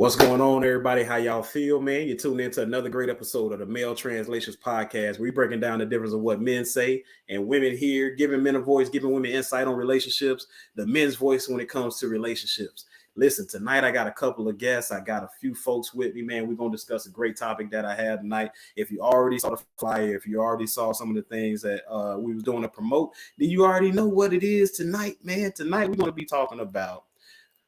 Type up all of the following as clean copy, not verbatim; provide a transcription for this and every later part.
What's going on, everybody? How y'all feel, man? You're tuning into another great episode of the Male Translations Podcast. We're breaking down the difference of what men say and women hear, giving men a voice, giving women insight on relationships, the men's voice when it comes to relationships. Listen, tonight I got a couple of guests. I got a few folks with me, man. We're going to discuss a great topic that I had tonight. If you already saw the flyer, if you already saw some of the things that we was doing to promote, then you already know what it is tonight, man. Tonight we're going to be talking about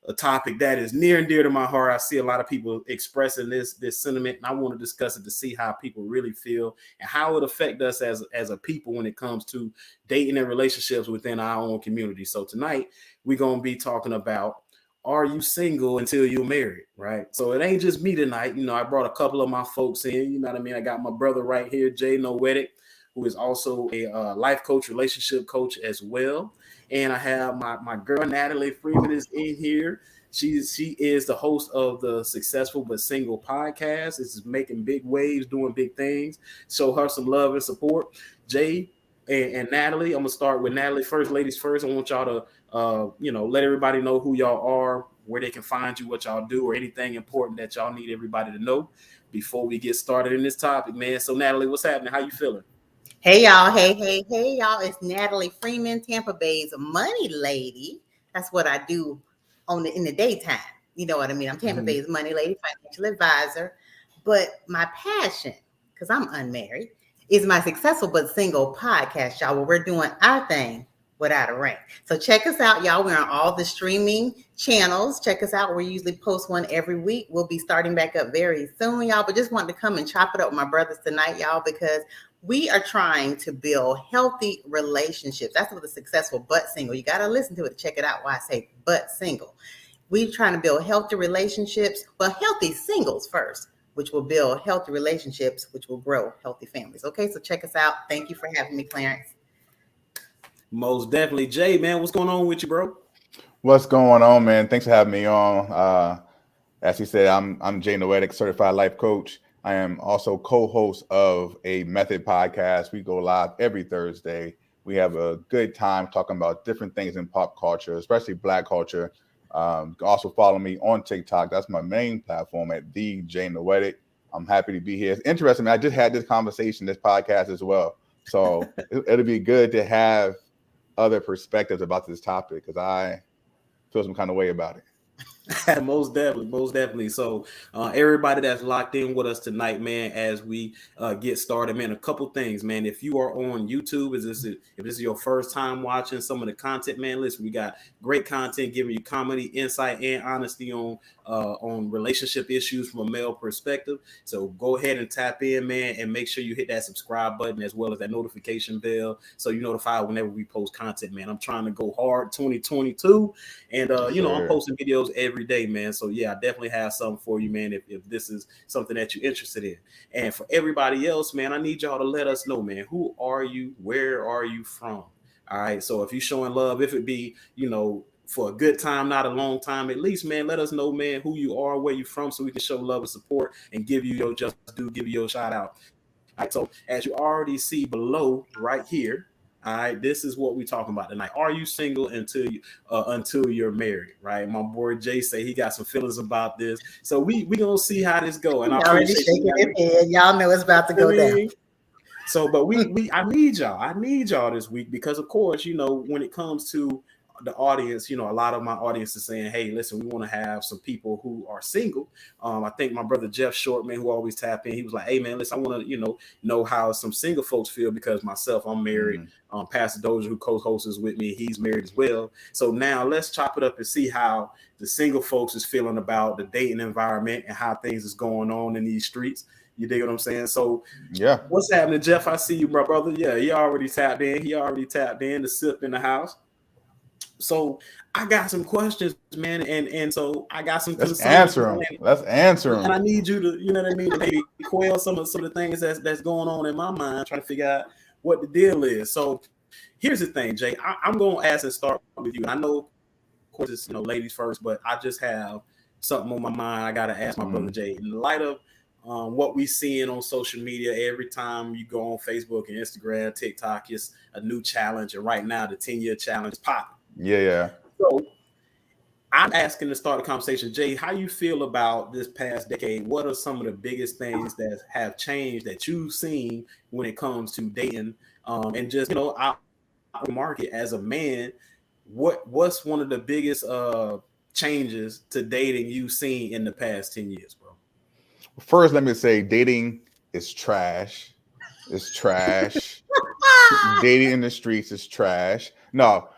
a topic that is near and dear to my heart. I see a lot of people expressing this sentiment, and I want to discuss it to see how people really feel and how it affects us as a people when it comes to dating and relationships within our own community. So tonight we're going to be talking about, are you single until you're married, right? So it ain't just me tonight. You know, I brought a couple of my folks in, you know what I mean? I got my brother right here, Jay Noetic, who is also a life coach, relationship coach as well. And I have my girl, Natalie Freeman, is in here. She is the host of the Successful But Single podcast. This is making big waves, doing big things. Show her some love and support. Jay and Natalie, I'm going to start with Natalie first. Ladies first, I want y'all to, let everybody know who y'all are, where they can find you, what y'all do, or anything important that y'all need everybody to know before we get started in this topic, man. So, Natalie, what's happening? How you feeling? Hey y'all, hey y'all. It's Natalie Freeman, Tampa Bay's money lady. That's what I do in the daytime. You know what I mean? I'm Tampa Bay's money lady, financial advisor. But my passion, because I'm unmarried, is my Successful But Single podcast, y'all, where we're doing our thing without a ring. So check us out, y'all. We're on all the streaming channels. Check us out. We usually post one every week. We'll be starting back up very soon, y'all. But just wanted to come and chop it up with my brothers tonight, y'all, because we are trying to build healthy relationships. That's what the Successful But Single. You got to listen to it to check it out why I say but single. We're trying to build healthy relationships, well, healthy singles first, which will build healthy relationships, which will grow healthy families. Okay, so check us out. Thank you for having me, Clarence. Most definitely. Jay, man, what's going on with you, bro? What's going on, man? Thanks for having me on. As you said, I'm Jay Noetic, certified life coach. I am also co-host of a Method podcast. We go live every Thursday. We have a good time talking about different things in pop culture, especially Black culture. Also follow me on TikTok. That's my main platform at the Jay Noetic. I'm happy to be here. It's interesting, man. I just had this conversation, this podcast as well. So it'll be good to have other perspectives about this topic because I feel some kind of way about it. Most definitely. So everybody that's locked in with us tonight, man, as we get started, man, a couple things, man. If you are on YouTube, if this is your first time watching some of the content, man, listen, we got great content giving you comedy, insight, and honesty on relationship issues from a male perspective. So go ahead and tap in, man, and make sure you hit that subscribe button as well as that notification bell so you're notified whenever we post content, man. I'm trying to go hard 2022, and I'm posting videos every day, man. So yeah, I definitely have something for you, man, if this is something that you're interested in. And for everybody else, man, I need y'all to let us know, man, who are you? Where are you from? All right. So if you're showing love, if it be, for a good time, not a long time, at least, man, let us know, man, who you are, where you from, so we can show love and support and give you your just due, give you your shout out. All right. So as you already see below right here, all right, this is what we're talking about tonight. Are you single until you're married? Right, my boy Jay say he got some feelings about this, so we gonna see how this go. And I already shaking his head. Y'all know it's about to go down. So, but I need y'all this week because, of course, when it comes to the audience, a lot of my audience is saying, hey, listen, we want to have some people who are single. I think my brother Jeff Shortman, who always tap in, he was like, hey, man, listen, I want to, know how some single folks feel because myself, I'm married. Pastor Dozier, who co-hosts with me, he's married as well. So now let's chop it up and see how the single folks is feeling about the dating environment and how things is going on in these streets. You dig what I'm saying? So, yeah. What's happening, Jeff? I see you, my brother. Yeah, he already tapped in. The sip in the house. So I got some questions, man, and so I got some concerns. Let's answer them. And I need you to, you know what I mean, to maybe quell some of the things that's going on in my mind, trying to figure out what the deal is. So here's the thing, Jay. I'm going to ask and start with you. And I know, of course, it's ladies first, but I just have something on my mind. I got to ask my brother Jay. In light of what we seeing on social media, every time you go on Facebook and Instagram, TikTok, it's a new challenge. And right now, the 10-year challenge is popping. Yeah. So I'm asking to start the conversation, Jay, how you feel about this past decade? What are some of the biggest things that have changed that you've seen when it comes to dating, and just, out the market as a man? What's one of the biggest changes to dating you've seen in the past 10 years, bro? First, let me say dating is trash. It's trash. Dating in the streets is trash. No,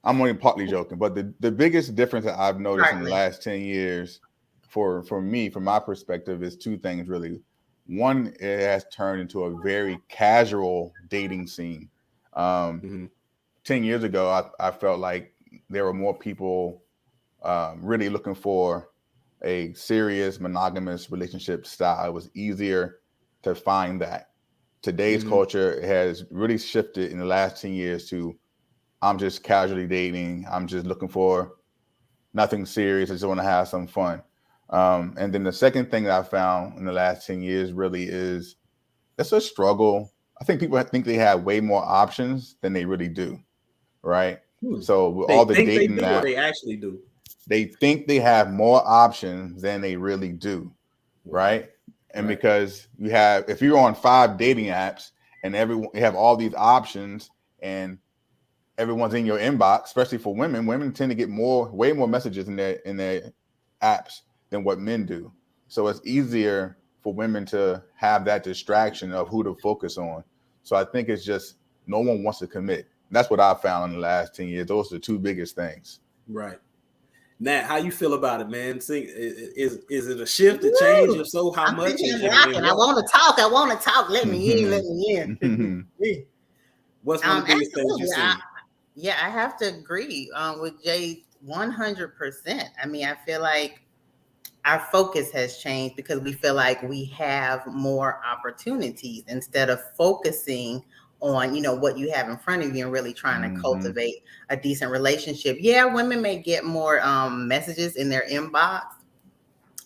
I'm only partly joking, but the biggest difference that I've noticed in the last 10 years for me, from my perspective, is two things really. One, it has turned into a very casual dating scene. 10 years ago, I felt like there were more people really looking for a serious monogamous relationship style. It was easier to find that. Today's culture has really shifted in the last 10 years to, I'm just casually dating. I'm just looking for nothing serious. I just want to have some fun. And then the second thing that I found in the last 10 years really is it's a struggle. I think people think they have way more options than they really do, right? So with all the dating apps, they actually do. They think they have more options than they really do, right? And because if you're on 5 dating apps and you have all these options and everyone's in your inbox, especially for women. Women tend to get way more messages in their apps than what men do. So it's easier for women to have that distraction of who to focus on. So I think it's just no one wants to commit. That's what I found in the last 10 years. Those are the two biggest things. Right. Nat, how you feel about it, man? Is it a shift, a change? If so, how much? I want to talk. Let me in. What's one of the biggest things you see? Yeah, I have to agree with Jay 100%. I mean, I feel like our focus has changed because we feel like we have more opportunities instead of focusing on, what you have in front of you and really trying to cultivate a decent relationship. Yeah, women may get more messages in their inbox,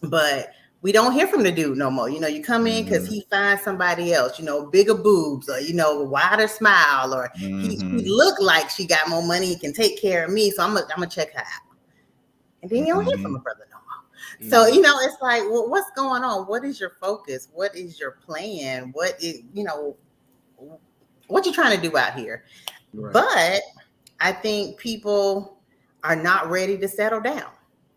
but we don't hear from the dude no more. You come in because he finds somebody else, bigger boobs or, wider smile, or he look like she got more money and can take care of me. So I'm gonna check her out. And then you don't hear from a brother no more. So, it's like, well, what's going on? What is your focus? What is your plan? What you trying to do out here? Right. But I think people are not ready to settle down.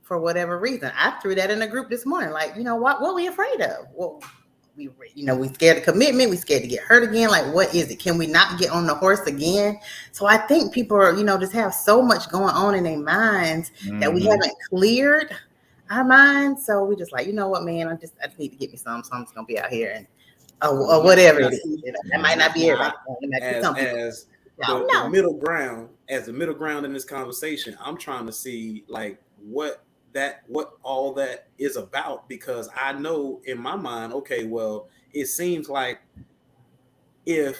For whatever reason. I threw that in a group this morning. Like, what are we afraid of? Well, we scared of commitment. We scared to get hurt again. Like, what is it? Can we not get on the horse again? So I think people are, just have so much going on in their minds that we haven't cleared our minds. So we just like, what, man, I just need to get me some. So I'm just gonna be out here and or whatever it is. That might not be everybody. As the middle ground, in this conversation, I'm trying to see like what all that is about, because I know in my mind, okay, well, it seems like today's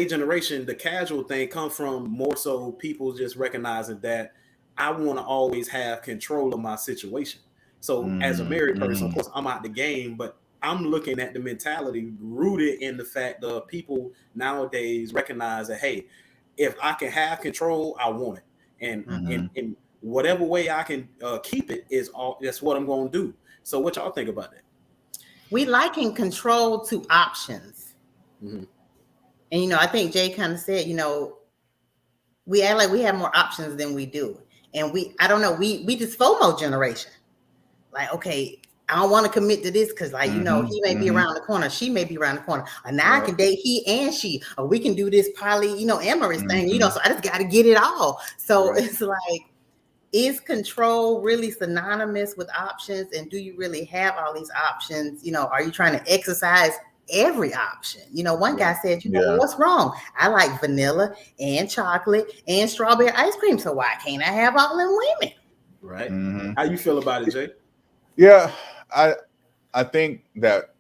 generation, the casual thing comes from more so people just recognizing that I want to always have control of my situation. So as a married person, of course, I'm out the game, but I'm looking at the mentality rooted in the fact that people nowadays recognize that, hey, if I can have control, I want it. And whatever way I can keep it that's what I'm going to do. So what y'all think about that? We liken control to options. And, I think Jay kind of said, we act like we have more options than we do. And I don't know, we just FOMO generation. Like, okay, I don't want to commit to this because, like, he may be around the corner. She may be around the corner. And now I can date he and she. Or we can do this amorous thing, so I just got to get it all. So it's like, is control really synonymous with options? And do you really have all these options? Are you trying to exercise every option? One guy said, what's wrong? I like vanilla and chocolate and strawberry ice cream. So why can't I have all them women? Right. How you feel about it, Jay? Yeah, I think that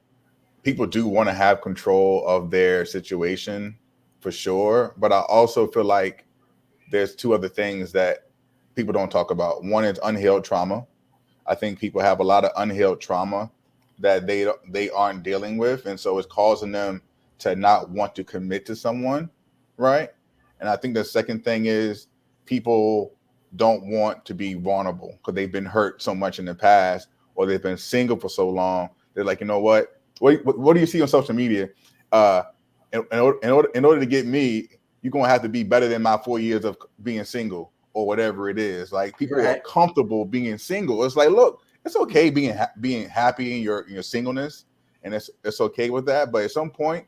people do want to have control of their situation for sure. But I also feel like there's two other things that people don't talk about. One is unhealed trauma. I think people have a lot of unhealed trauma that they aren't dealing with. And so it's causing them to not want to commit to someone, right? And I think the second thing is people don't want to be vulnerable because they've been hurt so much in the past, or they've been single for so long. They're like, you know what do you see on social media? In order to get me, you're going to have to be better than my 4 years of being single, or whatever it is. Like, people are comfortable being single. It's like, look, it's okay being happy in your singleness, and it's okay with that. But at some point,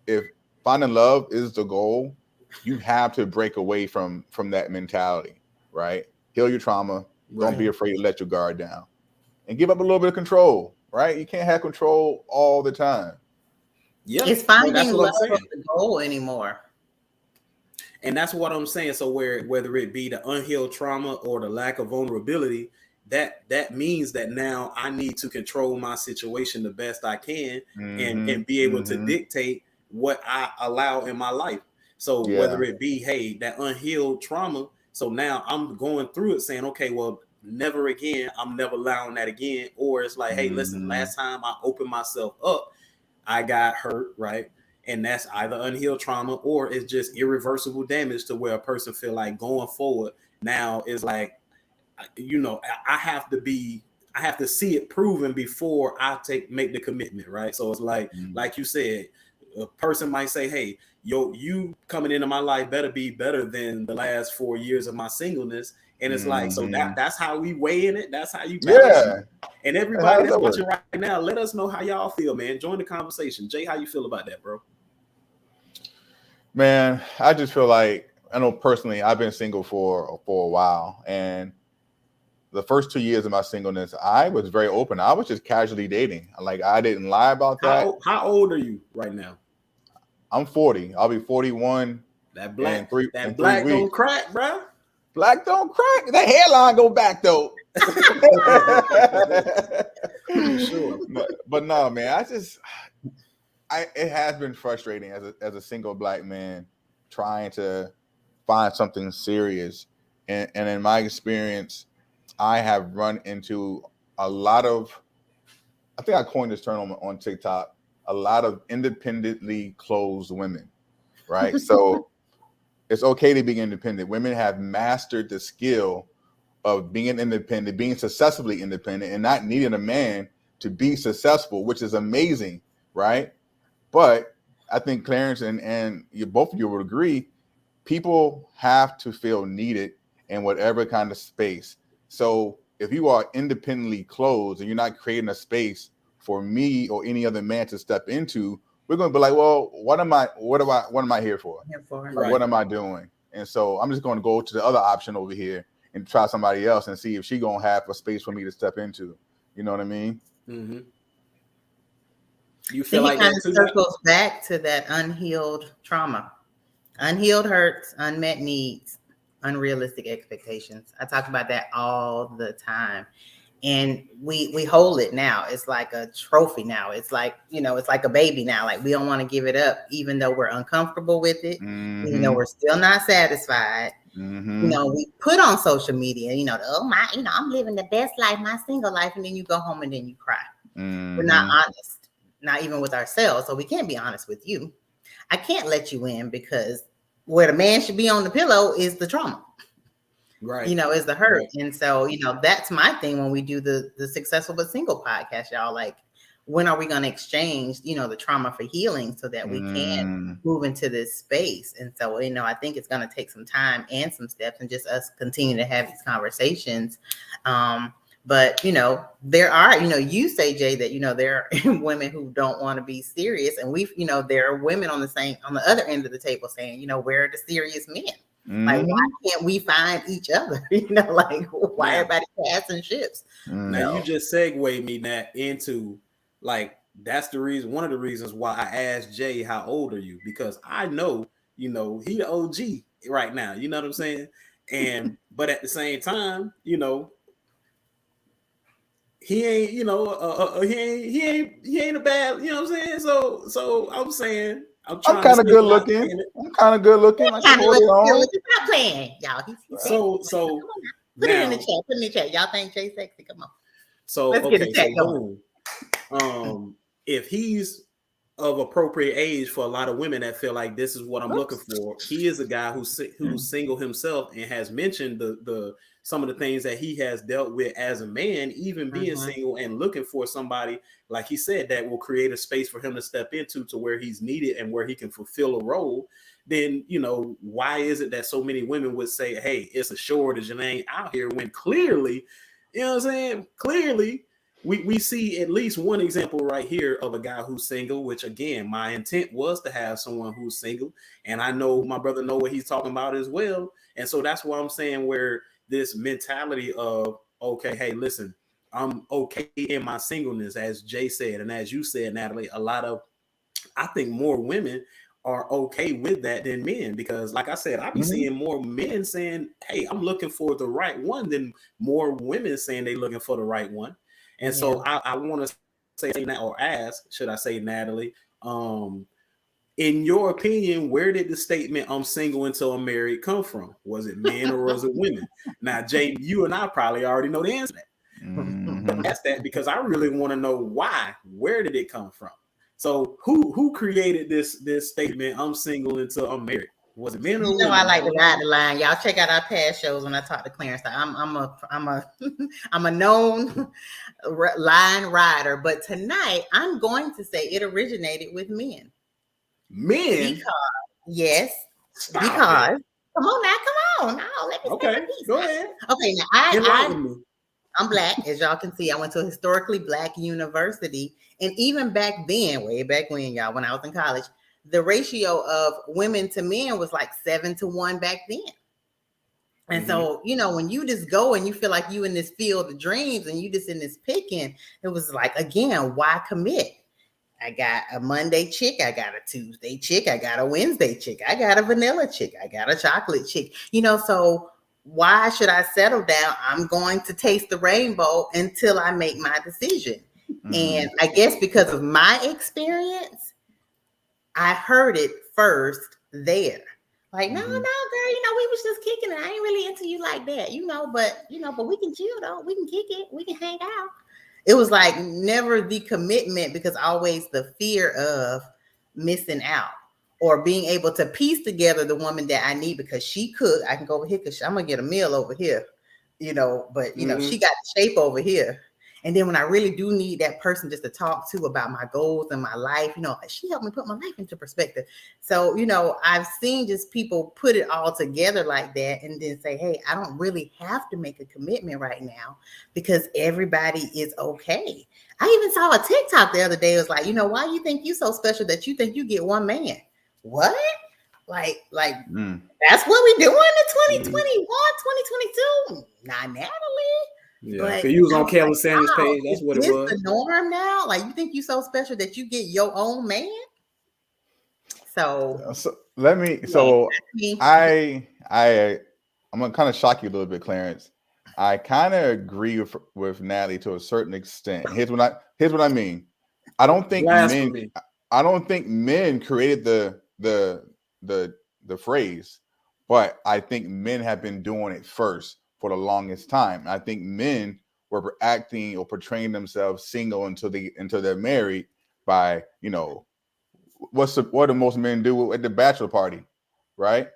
if finding love is the goal, you have to break away from that mentality, right? Heal your trauma. Don't be afraid to let your guard down, and give up a little bit of control, right? You can't have control all the time. Yeah, it's finding love of the goal anymore. And that's what I'm saying. So whether it be the unhealed trauma or the lack of vulnerability, that means that now I need to control my situation the best I can, and be able to dictate what I allow in my life. So whether it be, hey, that unhealed trauma, so now I'm going through it saying, okay, well, never again, I'm never allowing that again. Or it's like, hey, listen, last time I opened myself up, I got hurt, right? And that's either unhealed trauma, or it's just irreversible damage to where a person feel like going forward now is like, you know, I have to see it proven before I make the commitment, right? So it's like you said, a person might say, hey, you coming into my life better be better than the last 4 years of my singleness. And it's like, so that's how we weigh in it. That's how you balance it. And everybody that's watching right now, let us know how y'all feel, man. Join the conversation. Jay, how you feel about that, bro? Man, I just feel like, I know personally, I've been single for a while, and the first 2 years of my singleness, I was very open. I was just casually dating. Like, I didn't lie about that. How old are you right now? I'm 40. I'll be 41. That black don't crack, bro. Black don't crack. That hairline go back though. Sure. But no, man. It has been frustrating as a single black man trying to find something serious, and in my experience, I have run into a lot of, I think I coined this term on TikTok, a lot of independently closed women, right? So it's okay to be independent. Women have mastered the skill of being independent, being successfully independent, and not needing a man to be successful, which is amazing, right? But I think Clarence and both of you would agree, people have to feel needed in whatever kind of space. So if you are independently closed and you're not creating a space for me or any other man to step into, we're going to be like, well, what am I here for? Like, what am I doing? And so I'm just going to go to the other option over here and try somebody else and see if she's going to have a space for me to step into. You know what I mean? Mm-hmm. You feel like that kind of circles back to that unhealed trauma, unhealed hurts, unmet needs, unrealistic expectations. I talk about that all the time. And we hold it now. It's like a trophy now. It's like, you know, it's like a baby now. Like, we don't want to give it up, even though we're uncomfortable with it. Even though we're still not satisfied. You know, we put on social media, you know, I'm living the best life, my single life. And then you go home and then you cry. We're not honest, not even with ourselves. So we can't be honest with you. I can't let you in, because where the man should be on the pillow is the trauma. Right. You know, is the hurt. Right. And so, you know, that's my thing when we do the Successful But Single podcast, y'all. Like, when are we going to exchange, you know, the trauma for healing so that we can move into this space? And so, you know, I think it's going to take some time and some steps, and just us continue to have these conversations. But, you know, there are, you know, you say, Jay, that, you know, there are women who don't want to be serious. And you know, there are women on the other end of the table saying, you know, where are the serious men? Like, why can't we find each other? You know, like, why everybody passing ships? Now, you just segued me into, like, that's the reason, one of the reasons why I asked Jay, how old are you? Because I know, you know, he the OG right now. You know what I'm saying? And, but at the same time, you know, he ain't, you know, he ain't a bad, you know what I'm saying? So I'm saying, I'm kind of good looking. I'm kind of good looking. Stop playing, y'all. So put it in the chat. Put it in the chat. Y'all think Jay sexy? Come on. So let's get the chat going. If he's of appropriate age for a lot of women that feel like this is what I'm looking for. He is a guy who's single himself and has mentioned the some of the things that he has dealt with as a man, even being single and looking for somebody, like he said, that will create a space for him to step into to where he's needed and where he can fulfill a role. Then, you know, why is it that so many women would say, hey, it's a shortage and they ain't out here, when clearly, you know what I'm saying? Clearly, we see at least one example right here of a guy who's single, which again, my intent was to have someone who's single. And I know my brother know what he's talking about as well. And so that's why I'm saying, where this mentality of, okay, hey, listen, I'm okay in my singleness, as Jay said, and as you said, Natalie, I think more women are okay with that than men, because like I said, I be seeing more men saying, hey, I'm looking for the right one, than more women saying they looking for the right one. And so I want to say that, or ask, should I say, Natalie, in your opinion, where did the statement "I'm single until I'm married" come from? Was it men or was it women? Now, Jay, you and I probably already know the answer to that. That's that, because I really want to know why. Where did it come from? So who created this statement, "I'm single until I'm married"? Was it men or women? I like to ride the line. Y'all check out our past shows when I talk to Clarence. I'm a known line rider, but tonight I'm going to say it originated with men. Men? Yes. Stop because it. Come on. No, let me okay. Go ahead. Okay, now I'm Black, as y'all can see. I went to a historically Black university, and even back then, way back when, y'all, when I was in college, the ratio of women to men was like 7-1 back then. And so, you know, when you just go and you feel like you in this field of dreams and you just in this picking, it was like, again, why commit? I got a Monday chick, I got a Tuesday chick, I got a Wednesday chick, I got a vanilla chick, I got a chocolate chick, you know, so why should I settle down? I'm going to taste the rainbow until I make my decision. And I guess because of my experience, I heard it first there. Like, no, girl, you know, we was just kicking it. I ain't really into you like that, but we can chill though. We can kick it. We can hang out. It was like never the commitment, because always the fear of missing out or being able to piece together the woman that I need, because she cook. I can go over here because I'm going to get a meal over here, but she got the shape over here. And then when I really do need that person just to talk to about my goals and my life, she helped me put my life into perspective. So, I've seen just people put it all together like that and then say, hey, I don't really have to make a commitment right now because everybody is okay. I even saw a TikTok the other day. It was like, why you think you so special that you think you get one man? What? Like that's what we doing in 2021, 2022? Not Natalie. Yeah, because you was on Kelly Sanders' page. That's what it was. The norm now. Like, you think you so special that you get your own man? So let me. So I'm gonna kind of shock you a little bit, Clarence. I kind of agree with Natalie to a certain extent. Here's what I mean. I don't think men created the phrase, but I think men have been doing it first for the longest time. I think men were acting or portraying themselves single until they're married by, what do most men do at the bachelor party, right?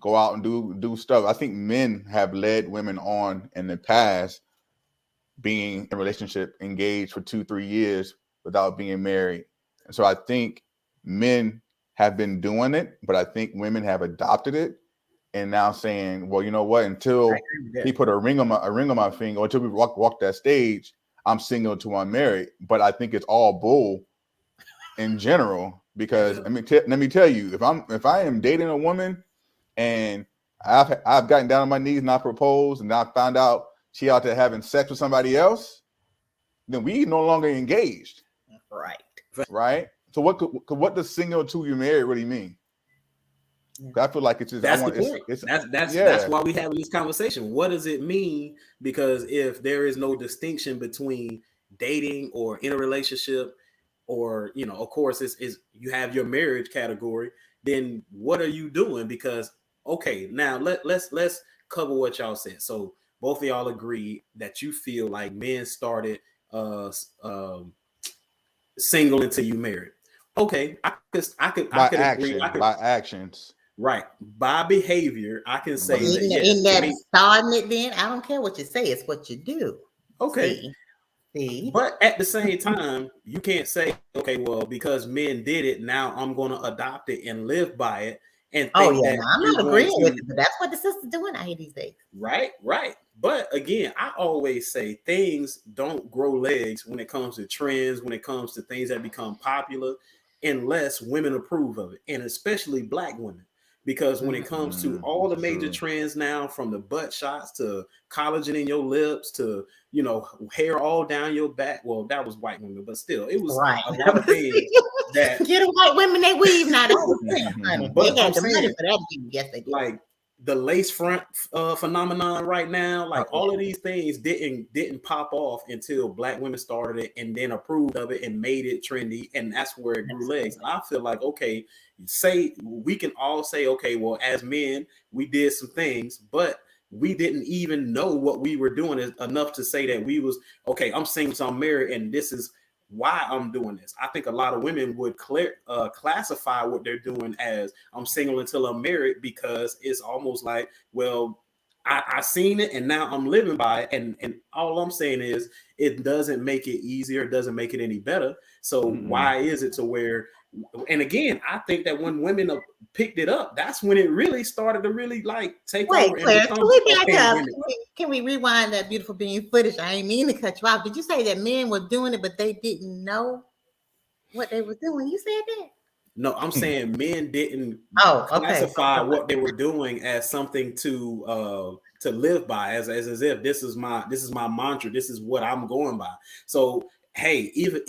Go out and do stuff. I think men have led women on in the past, being in a relationship, engaged for 2-3 years without being married. And so I think men have been doing it, but I think women have adopted it. And now saying, well, you know what? Until he put a ring on my finger, or until we walk that stage, I'm single until I'm married. But I think it's all bull in general, because let me tell you, if I am dating a woman and I've gotten down on my knees and I proposed and I found out she out there having sex with somebody else, then we no longer engaged. Right. So what does single to you married really mean? I feel like it's just that's that's why we having this conversation. What does it mean? Because if there is no distinction between dating or in a relationship, or of course is you have your marriage category, then what are you doing? Because okay, now let's cover what y'all said. So both of y'all agree that you feel like men started single until you married. okay, I could By agree. action, by actions. Right, by behavior, I can Well, say that yes. in To that me, starting it, then I don't care what you say; it's what you do. okay. See. But at the same time, you can't say, okay, well, because men did it, now I'm going to adopt it and live by it and Oh think yeah, that no, I'm you're not going agreeing with to, it, but that's what the sisters doing out here these days. right, right. But again, I always say things don't grow legs when it comes to trends, when it comes to things that become popular, unless women approve of it, and especially black women. Because when it comes to all the major True. trends now, from the butt shots to collagen in your lips to hair all down your back. Well, that was white women, but still, it was Right. a lot of things that. Get a white women they weave now. That was them, honey. They But I'm had the money saying, for that. Yes, they did. like the lace front phenomenon right now, like Oh, all of these things didn't pop off until black women started it and then approved of it and made it trendy, and that's where it grew legs. And I feel like, okay, say we can all say, okay, well, as men, we did some things, but we didn't even know what we were doing is enough to say that we was okay. I'm single, so I'm married, and this is why I'm doing this. I think a lot of women would classify what they're doing as I'm single until I'm married, because it's almost like, well, I seen it and now I'm living by it. And all I'm saying is it doesn't make it easier, it doesn't make it any better. So why is it to where, and again, I think that when women picked it up, that's when it really started to really like take wait, over and Claire, become can we back okay, up? women. Can we rewind that beautiful being footage? I ain't mean to cut you off. Did you say that men were doing it, but they didn't know what they were doing? You said that? No, I'm saying men didn't Oh, okay. classify what they were doing as something to live by, as if this is my mantra, this is what I'm going by. So hey, even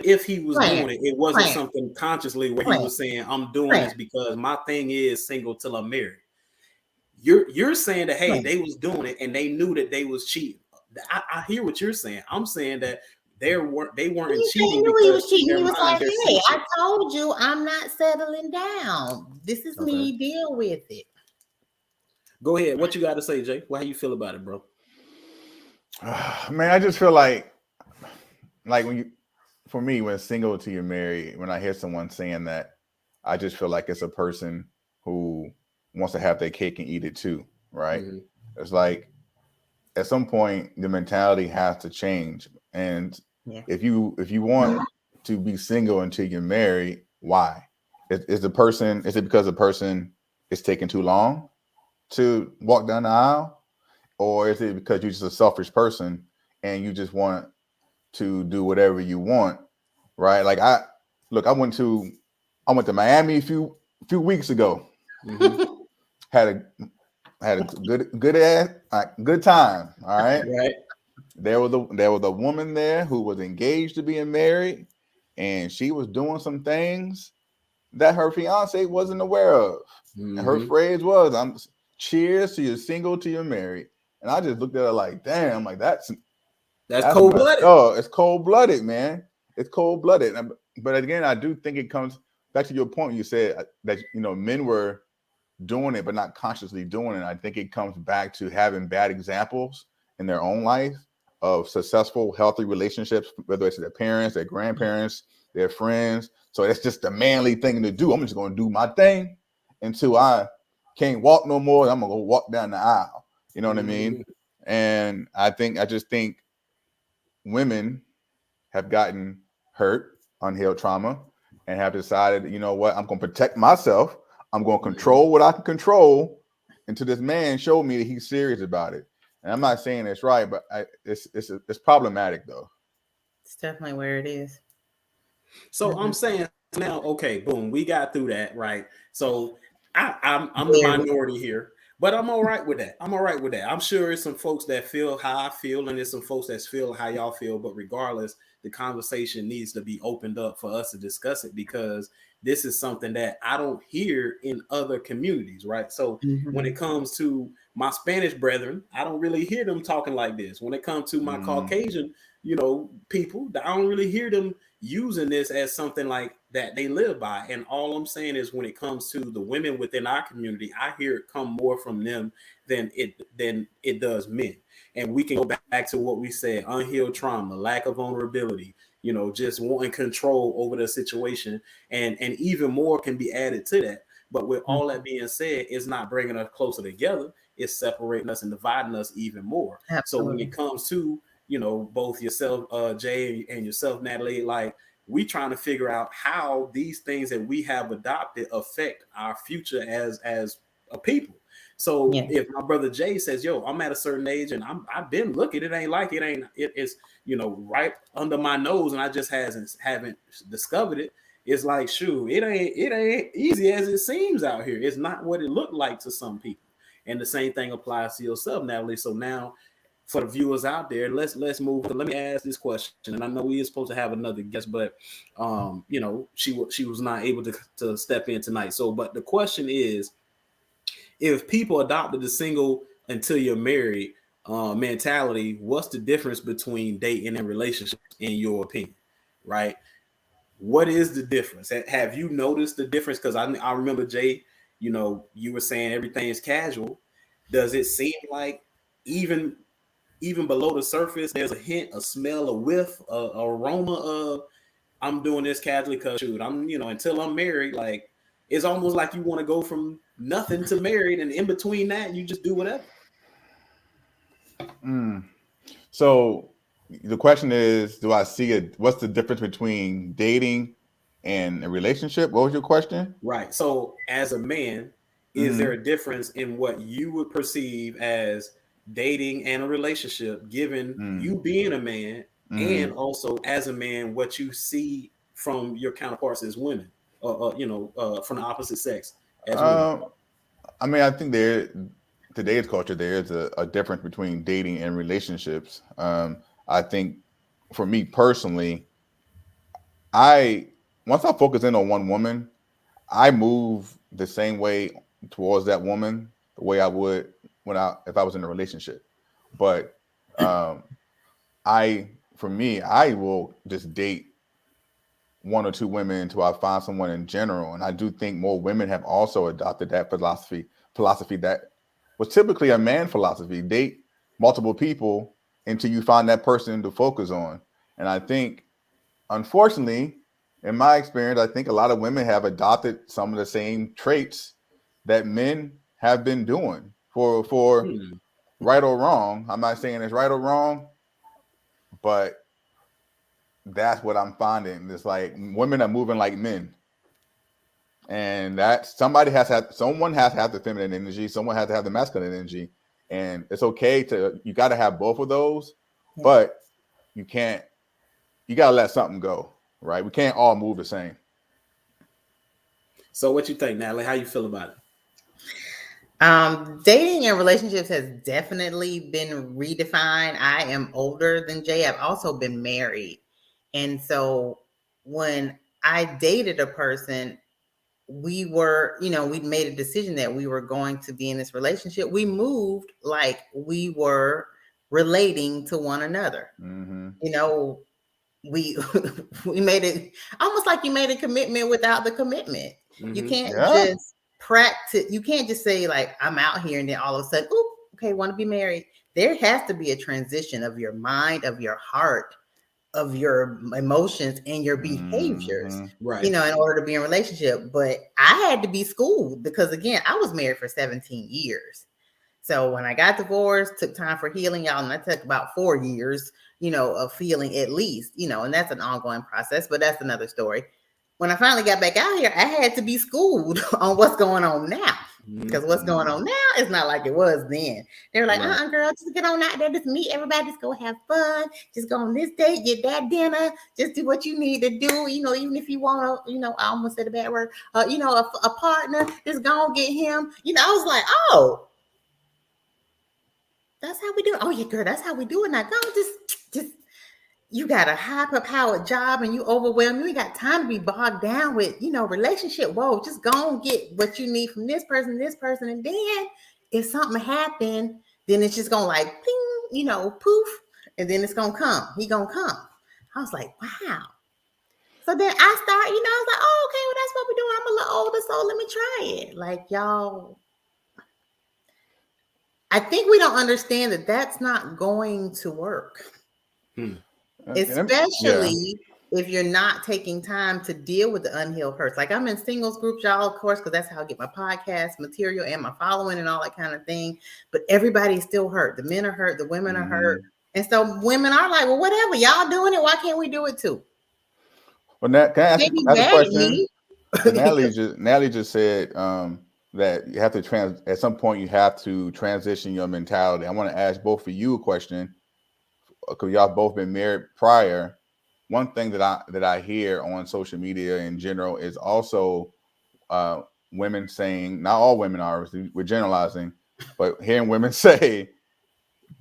if he was doing it, it wasn't something consciously where he was saying, I'm doing this because my thing is single till I'm married. You're saying that hey, they was doing it and they knew that they was cheating. I hear what you're saying. I'm saying that they weren't cheating knew he because was in cheating. their He was mind like, they're "Hey, I sincere. told you I'm not settling down. This is Okay. me. Deal with it." Go ahead. What you got to say, Jay? How you feel about it, bro? Man, I just feel like for me, when single till you're married, when I hear someone saying that, I just feel like it's a person who wants to have their cake and eat it too, right? Mm-hmm. It's like at some point the mentality has to change, and if you want to be single until you're married, why? Is it because the person is taking too long to walk down the aisle, or is it because you're just a selfish person and you just want to do whatever you want, right? Like I went to Miami a few weeks ago. Mm-hmm. Had a good time. All right. Right. There was a woman there who was engaged to being married, and she was doing some things that her fiance wasn't aware of. Mm-hmm. And her phrase was, "I'm cheers to you're single till you're married." And I just looked at her like, damn, like that's cold-blooded. Oh, it's cold-blooded, man. It's cold-blooded. But again, I do think it comes back to your point. You said that men were doing it, but not consciously doing it. I think it comes back to having bad examples in their own life of successful, healthy relationships, whether it's their parents, their grandparents, their friends. So it's just a manly thing to do. I'm just going to do my thing until I can't walk no more. I'm going to go walk down the aisle. You know what I mean? And I just think women have gotten hurt, unhealed trauma, and have decided, you know what, I'm going to protect myself. I'm going to control what I can control until this man showed me that he's serious about it. And I'm not saying it's right, but it's problematic though. It's definitely where it is. So I'm saying now, okay, boom, we got through that, right? So I'm the minority here, but I'm all right with that. I'm sure there's some folks that feel how I feel, and there's some folks that feel how y'all feel. But regardless, the conversation needs to be opened up for us to discuss it, because this is something that I don't hear in other communities, right? So when it comes to my Spanish brethren, I don't really hear them talking like this. When it comes to my Caucasian, people, I don't really hear them using this as something like that they live by. And all I'm saying is, when it comes to the women within our community, I hear it come more from them than it does men. And we can go back to what we said: unhealed trauma, lack of vulnerability, just wanting control over the situation, and even more can be added to that. But with all that being said, it's not bringing us closer together. It's separating us and dividing us even more. Absolutely. So when it comes to, both yourself, Jay, and yourself, Natalie, like, we trying to figure out how these things that we have adopted affect our future as a people. So if my brother Jay says, yo, I'm at a certain age and I've been looking, it's right under my nose, and I just haven't discovered it. It's like, shoot, it ain't easy as it seems out here. It's not what it looked like to some people. And the same thing applies to yourself, Natalie. So now, for the viewers out there, let's move. Let me ask this question. And I know we are supposed to have another guest, but she was not able to step in tonight. So, but the question is, if people adopted the single until you're married mentality, what's the difference between dating and relationships, in your opinion? Right? What is the difference? Have you noticed the difference? Because I remember, Jay, you were saying everything is casual. Does it seem like even below the surface, there's a hint, a smell, a whiff, a aroma of, I'm doing this casually because, shoot, I'm, until I'm married, like, it's almost like you want to go from nothing to married, and in between that, you just do whatever. So the question is, do I see it? What's the difference between dating and a relationship? What was your question? Right. So as a man, is there a difference in what you would perceive as dating and a relationship, given you being a man, and also as a man, what you see from your counterparts as women, from the opposite sex as women? I mean, I think today's culture, there is a difference between dating and relationships. I think for me personally, once I focus in on one woman, I move the same way towards that woman the way I would if I was in a relationship. But for me, I will just date one or two women until I find someone in general. And I do think more women have also adopted that philosophy that was typically a man philosophy: date multiple people until you find that person to focus on. And I think, unfortunately, in my experience, I think a lot of women have adopted some of the same traits that men have been doing for right or wrong. I'm not saying it's right or wrong, but that's what I'm finding. It's like women are moving like men. And that someone has to have the feminine energy, someone has to have the masculine energy. And it's okay you got to have both of those, but you got to let something go, right? We can't all move the same. So what you think, Natalie? How you feel about it? Dating and relationships has definitely been redefined. I am older than Jay. I've also been married. And so when I dated a person, we made a decision that we were going to be in this relationship. We moved like we were relating to one another. We made it almost like you made a commitment without the commitment. You can't just practice. You can't just say, like, I'm out here and then all of a sudden, oop, okay, want to be married. There has to be a transition of your mind, of your heart, of your emotions and your behaviors, right? In order to be in a relationship. But I had to be schooled because, again, I was married for 17 years. So when I got divorced, took time for healing, y'all, and I took about 4 years, of healing at least, and that's an ongoing process, but that's another story. When I finally got back out here, I had to be schooled on what's going on now. Because what's going on now is not like it was then. They're like, girl, just get on out there, just meet everybody, just go have fun, just go on this date, get that dinner, just do what you need to do, even if you want to, I almost said a bad word, a partner, just go and get him. I was like, oh, that's how we do it. Oh yeah, girl, that's how we do it now. Go just you got a high-powered job and you overwhelmed. You ain't got time to be bogged down with, relationship. Whoa, just go and get what you need from this person. And then if something happened, then it's just going to like, ping, poof. And then it's going to come. He going to come. I was like, wow. So then I start, I was like, oh, okay, well, that's what we're doing. I'm a little older, so let me try it. Like, y'all, I think we don't understand that that's not going to work. especially if you're not taking time to deal with the unhealed hurts. Like I'm in singles groups, y'all, of course, because that's how I get my podcast material and my following and all that kind of thing. But everybody's still hurt. The men are hurt, the women are hurt. And so women are like, well, whatever, y'all doing it, why can't we do it too? Well, can I ask you a question? Natalie just said that you have to at some point you have to transition your mentality. I want to ask both of you a question because y'all both been married prior. One thing that I hear on social media in general is also women saying, not all women are, we're generalizing, but hearing women say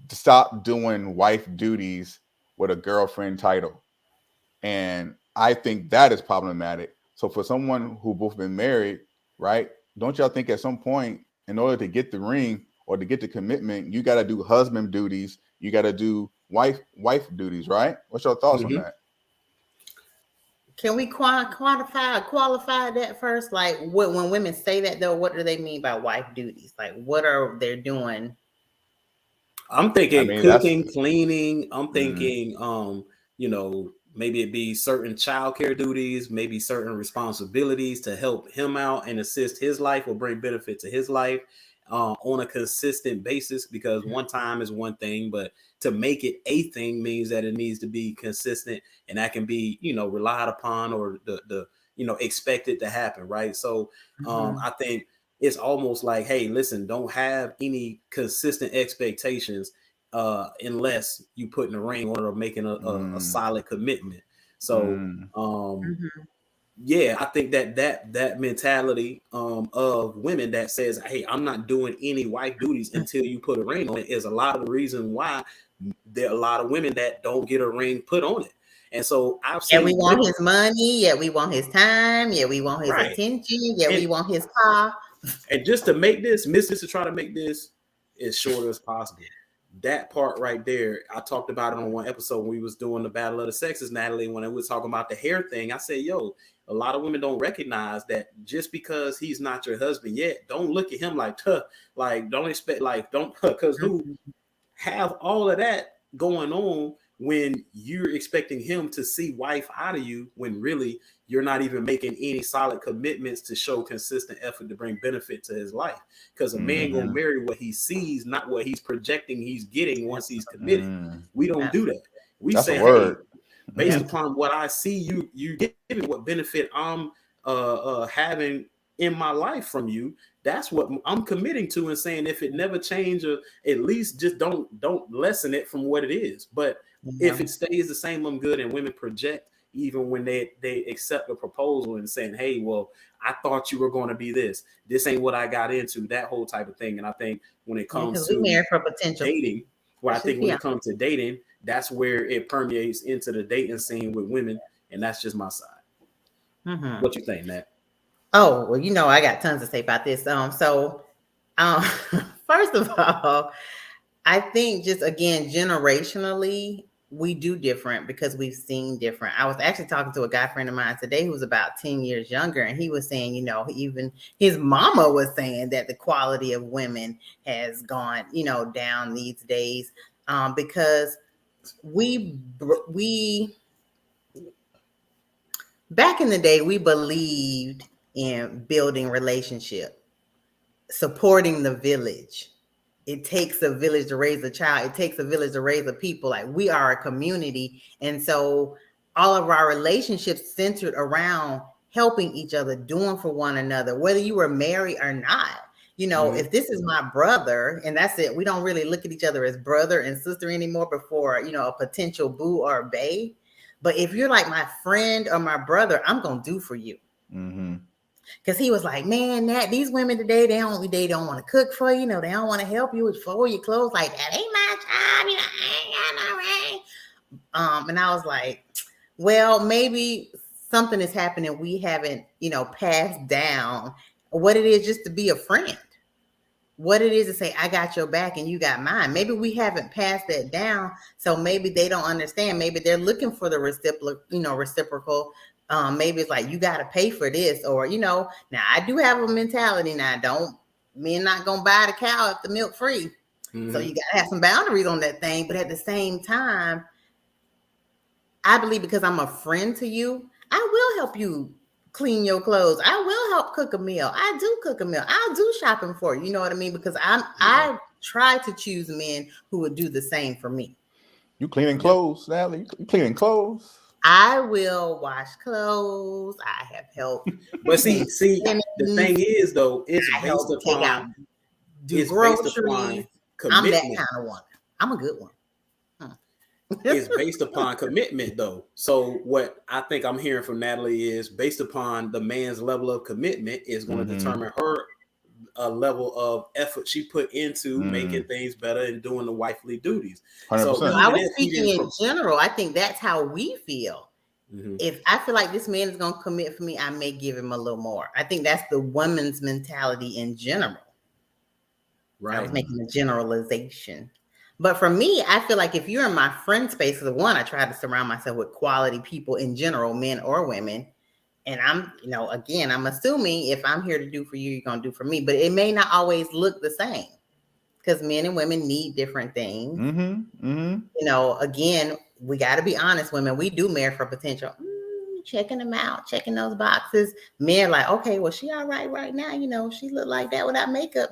to stop doing wife duties with a girlfriend title. And I think that is problematic. So for someone who both been married, right? Don't y'all think at some point, in order to get the ring or to get the commitment, you got to do husband duties, you got to do wife duties, right? What's your thoughts on that? Can we qualify that first? Like when women say that though, what do they mean by wife duties? Like what are they doing? I'm thinking cooking, cleaning. I'm thinking, maybe it be certain childcare duties, maybe certain responsibilities to help him out and assist his life or bring benefit to his life on a consistent basis. Because one time is one thing, but to make it a thing means that it needs to be consistent, and that can be, relied upon or the expected to happen, right? So I think it's almost like, hey, listen, don't have any consistent expectations unless you put in a ring or making a solid commitment. So yeah, I think that mentality of women that says, hey, I'm not doing any wife duties until you put a ring on it is a lot of the reason why there are a lot of women that don't get a ring put on it. And so I've seen we want his money, we want his time, we want his attention, we want his car. And just to make this, to try to make this as short as possible. That part right there, I talked about it on one episode when we was doing the Battle of the Sexes, Natalie, when I was talking about the hair thing. I said, a lot of women don't recognize that just because he's not your husband yet, don't look at him like, don't expect, because who have all of that going on when you're expecting him to see wife out of you, when really you're not even making any solid commitments to show consistent effort to bring benefit to his life. Because a man gonna marry what he sees, not what he's projecting he's getting once he's committed. We don't do that. We say, hey, based upon what I see you giving, what benefit I'm having in my life from you, that's what I'm committing to, and saying if it never changes, at least just don't lessen it from what it is. But if it stays the same, I'm good. And women project even when they accept a proposal and saying, hey, well, I thought you were going to be this ain't what I got into, that whole type of thing. And I think when it comes to married for potential dating, when it comes to dating, that's where it permeates into the dating scene with women. And that's just my side. What you think, Nat? Oh, well, I got tons to say about this. First of all, I think just again, generationally, we do different because we've seen different. I was actually talking to a guy friend of mine today who was about 10 years younger, and he was saying, even his mama was saying that the quality of women has gone, down these days, because we back in the day, we believed in building relationship, supporting the village. It takes a village to raise a child. It takes a village to raise a people. Like, we are a community. And so all of our relationships centered around helping each other, doing for one another, whether you were married or not. If this is my brother and that's it, we don't really look at each other as brother and sister anymore before, a potential boo or bae. But if you're like my friend or my brother, I'm going to do for you. Because he was like, man, Nat, these women today, they don't want to cook for you. They don't want to help you with fold your clothes. Like, that ain't my job. I ain't got no ring. And I was like, well, maybe something is happening. We haven't, passed down what it is just to be a friend. What it is to say, I got your back and you got mine. Maybe we haven't passed that down. So maybe they don't understand. Maybe they're looking for the reciprocal. Maybe it's like, you got to pay for this, or, now I do have a mentality now. Men not going to buy the cow if the milk free. So you got to have some boundaries on that thing. But at the same time, I believe because I'm a friend to you, I will help you clean your clothes. I will help cook a meal. I do cook a meal. I'll do shopping for you. You know what I mean? Because I try to choose men who would do the same for me. You cleaning clothes, Natalie? You cleaning clothes? I will wash clothes. I have helped. But see, the thing is though, it's based upon groceries. commitment. I'm that kind of woman. I'm a good one. It's based upon commitment though. So what I think I'm hearing from Natalie is based upon the man's level of commitment is going to determine her level of effort she put into making things better and doing the wifely duties. 100%. So I was speaking in general. I think that's how we feel. If I feel like this man is going to commit for me, I may give him a little more. I think that's the woman's mentality in general. Right. I was making a generalization. But for me, I feel like if you're in my friend space, because one, I try to surround myself with quality people in general, men or women. And I'm, again, I'm assuming if I'm here to do for you, you're going to do for me. But it may not always look the same because men and women need different things. Again, we got to be honest, women, we do marry for potential. Checking them out, checking those boxes. Men like, okay, well, she all right now. She look like that without makeup.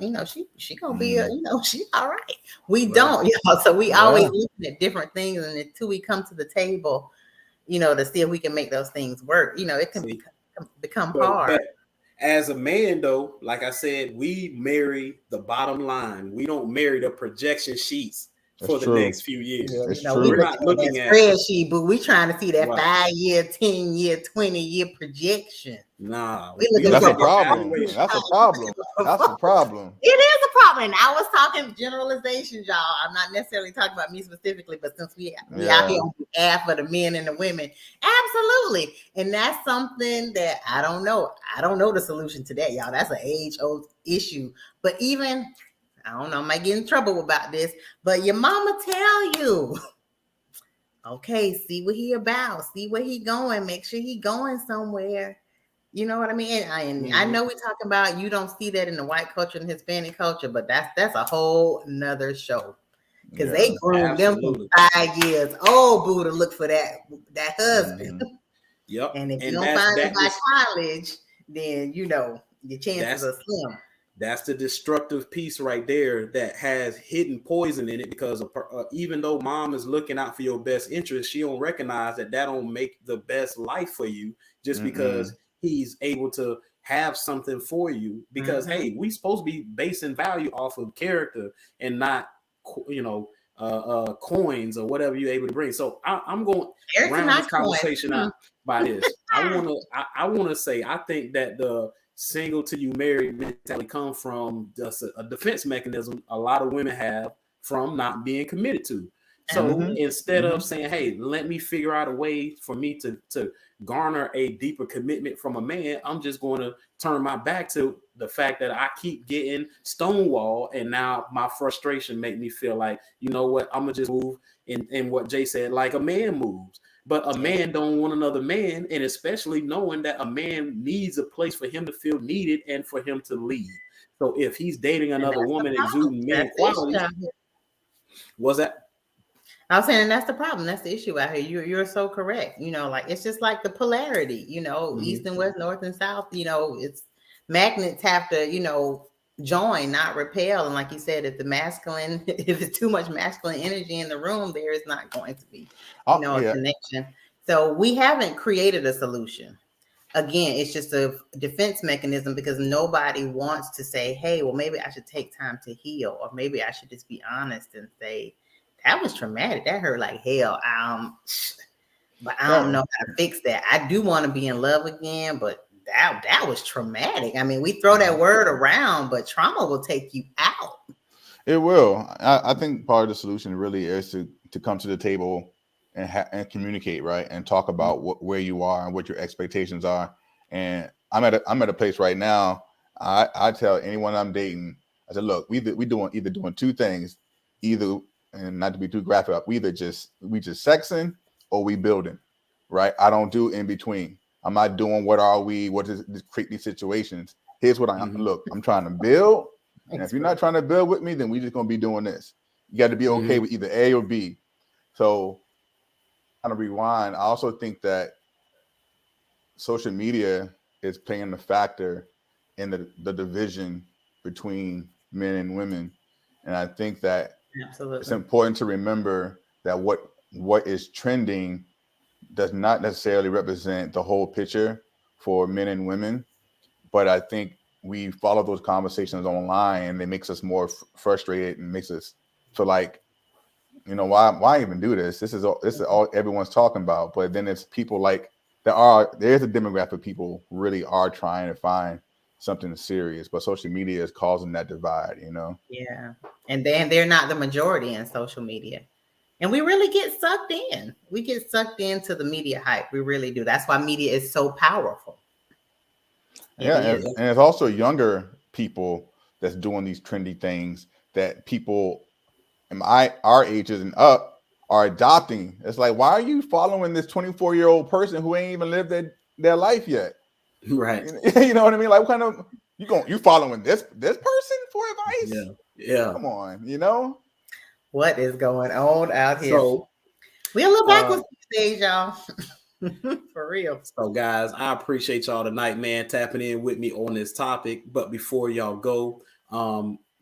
She gonna be she all right. We don't, so we always looking at different things, and until we come to the table, to see if we can make those things work. It can become hard. But as a man, though, like I said, we marry the bottom line. We don't marry the projection sheets. For the next few years. We're not looking at spreadsheet, but we're trying to see that 5-year, 10-year, 20-year projection. Nah, that's a problem. That's a problem. That's a problem. It is a problem. And I was talking generalizations, y'all. I'm not necessarily talking about me specifically, but since we out here on behalf of the men and the women, absolutely. And that's something that I don't know. I don't know the solution to that, y'all. That's an age-old issue. But even I don't know, I might get in trouble about this, but your mama tell you, okay, see what he about, see where he going, make sure he going somewhere. You know what I mean? And I know we're talking about, you don't see that in the white culture and Hispanic culture, but that's a whole nother show. Because they groomed them for 5 years. Oh, boo, to look for that husband. Yep. And if you don't find it by college, then, your chances are slim. That's the destructive piece right there that has hidden poison in it, because even though mom is looking out for your best interest, she don't recognize that don't make the best life for you just because he's able to have something for you. Because hey, we supposed to be basing value off of character and not coins or whatever you're able to bring. So I'm going to round this conversation out by this. I want to say I think that the single till you married mentality come from just a defense mechanism a lot of women have from not being committed to. So instead of saying, hey, let me figure out a way for me to garner a deeper commitment from a man, I'm just going to turn my back to the fact that I keep getting stonewalled, and now my frustration make me feel like, you know what, I'm gonna just move in what Jay said, like a man moves. But a man don't want another man, and especially knowing that a man needs a place for him to feel needed and for him to lead. So if he's dating another woman exuding man qualities, was that? I was saying that's the problem. That's the issue out here. You're so correct. Like it's just like the polarity. East and west, north and south. It's magnets have to join, not repel. And like you said, if it's too much masculine energy in the room, there is not going to be a connection. So we haven't created a solution. Again, it's just a defense mechanism because nobody wants to say, hey, well, maybe I should take time to heal, or maybe I should just be honest and say, that was traumatic. That hurt like hell. But I don't know how to fix that. I do want to be in love again, but that was traumatic. I mean, we throw that word around, but trauma will take you out. It will. I think part of the solution really is to come to the table and communicate, right, and talk about where you are and what your expectations are. And I'm at a place right now. I tell anyone I'm dating, I said, look, we doing two things, either, and not to be too graphic, we just sexing or we building, right? I don't do in between. I'm not doing what is create these situations. Here's what look, I'm trying to build. And if you're not trying to build with me, then we just gonna be doing this. You got to be okay with either A or B. So kind of rewind, I also think that social media is playing a factor in the division between men and women. And I think that it's Absolutely. important to remember that what is trending does not necessarily represent the whole picture for men and women. But I think we follow those conversations online, and it makes us more frustrated and makes us feel like, why even do this? This is all everyone's talking about. But then it's people like there's a demographic of people who really are trying to find something serious, but social media is causing that divide, Yeah. And then they're not the majority in social media. And we really get sucked in. We get sucked into the media hype. We really do. That's why media is so powerful. Yeah, and it's also younger people that's doing these trendy things that people our ages and up are adopting. It's like, why are you following this 24-year-old person who ain't even lived their life yet? Right. You know what I mean? Like, what kind of you following this person for advice? Yeah. Come on, What is going on out here? So we're a little backwards these days, y'all. For real. So, guys, I appreciate y'all tonight, man, tapping in with me on this topic. But before y'all go,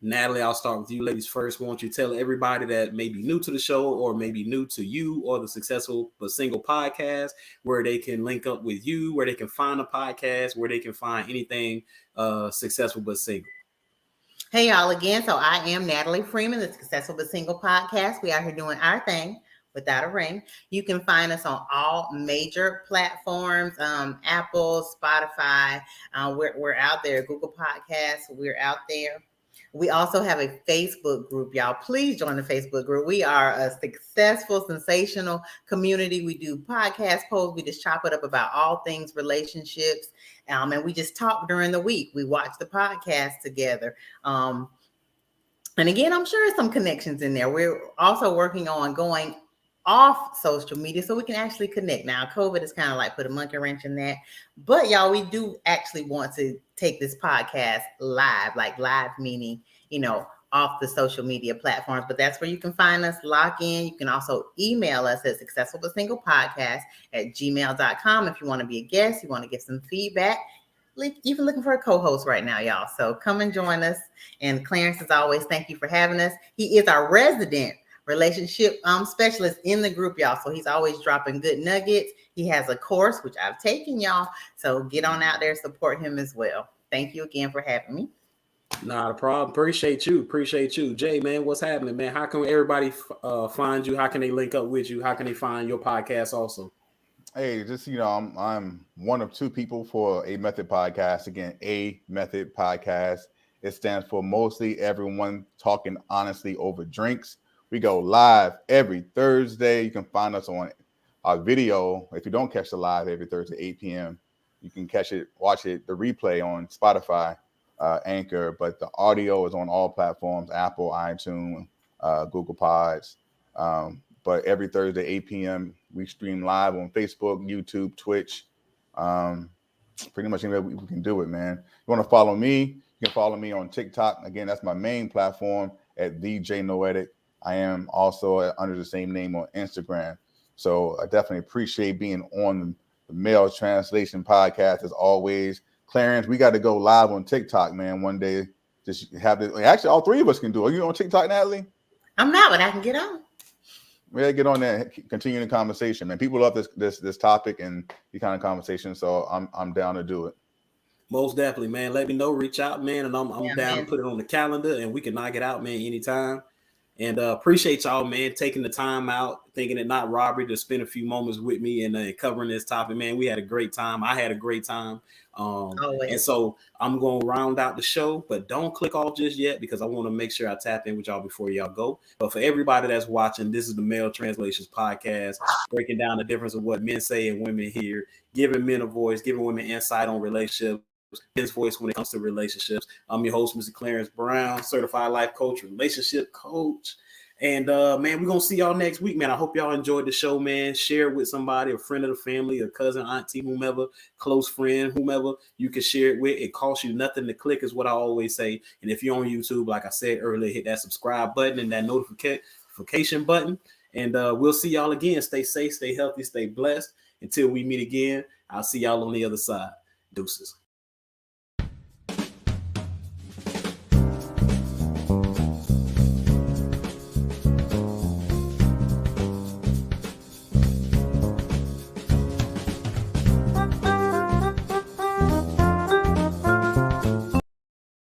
Natalie, I'll start with you ladies first. Why don't you tell everybody that may be new to the show or maybe new to you or the Successful But Single podcast, where they can link up with you, where they can find a podcast, where they can find anything Successful But Single. Hey, y'all, again. So I am Natalie Freeman, the Successful But Single podcast. We out here doing our thing without a ring. You can find us on all major platforms, Apple, Spotify. We're out there. Google Podcasts, we're out there. We also have a Facebook group, y'all. Please join the Facebook group. We are a successful, sensational community. We do podcast posts. We just chop it up about all things relationships. And we just talk during the week. We watch the podcast together. And again, I'm sure some connections in there. We're also working on going off social media so we can actually connect. Now, COVID has kind of like put a monkey wrench in that. But y'all, we do actually want to take this podcast live, like live meaning, off the social media platforms. But that's where you can find us, lock in. You can also email us at successfulbutsinglepodcast@gmail.com if you want to be a guest, you want to get some feedback. Even looking for a co-host right now, y'all. So come and join us. And Clarence, as always, thank you for having us. He is our resident relationship specialist in the group, y'all. So he's always dropping good nuggets. He has a course, which I've taken, y'all. So get on out there, support him as well. Thank you again for having me. Not a problem. Appreciate you. Jay, man, what's happening, man? How can everybody find you? How can they link up with you? How can they find your podcast also? Hey, just, I'm one of two people for A Method Podcast. Again, A Method Podcast. It stands for Mostly Everyone Talking Honestly Over Drinks. We go live every Thursday. You can find us on our video. If you don't catch the live every Thursday, 8 p.m., you can watch it, the replay on Spotify, Anchor. But the audio is on all platforms, Apple, iTunes, Google Pods. But every Thursday, 8 p.m., we stream live on Facebook, YouTube, Twitch. Pretty much anywhere we can do it, man. You want to follow me? You can follow me on TikTok. Again, that's my main platform at DJ Noetic. I am also under the same name on Instagram. So I definitely appreciate being on the Male Translation Podcast as always. Clarence, we got to go live on TikTok, man, one day. Just have it. Actually, all three of us can do it. Are you on TikTok, Natalie? I'm not, but I can get on. We gotta get on there and continue the conversation, man. People love this topic and the kind of conversation, so I'm down to do it. Most definitely, man. Let me know, reach out, man, and I'm down to put it on the calendar, and we can knock it out, man, anytime. And appreciate y'all, man, taking the time out, thinking it not robbery to spend a few moments with me and covering this topic, man. We had a great time. I had a great time. And so I'm going to round out the show, but don't click off just yet because I want to make sure I tap in with y'all before y'all go. But for everybody that's watching, this is the Male Translations Podcast, breaking down the difference of what men say and women hear, giving men a voice, giving women insight on relationships, his voice when it comes to relationships. I'm your host, Mr. Clarence Brown, certified life coach, relationship coach. And man, we're gonna see y'all next week, man. I hope y'all enjoyed the show, man. Share it with somebody, a friend of the family, a cousin, auntie, whomever, close friend, whomever you can share it with. It costs you nothing to click, is what I always say. And if you're on YouTube, like I said earlier, hit that subscribe button and that notification button. And we'll see y'all again. Stay safe, stay healthy, stay blessed. Until we meet again, I'll see y'all on the other side. Deuces.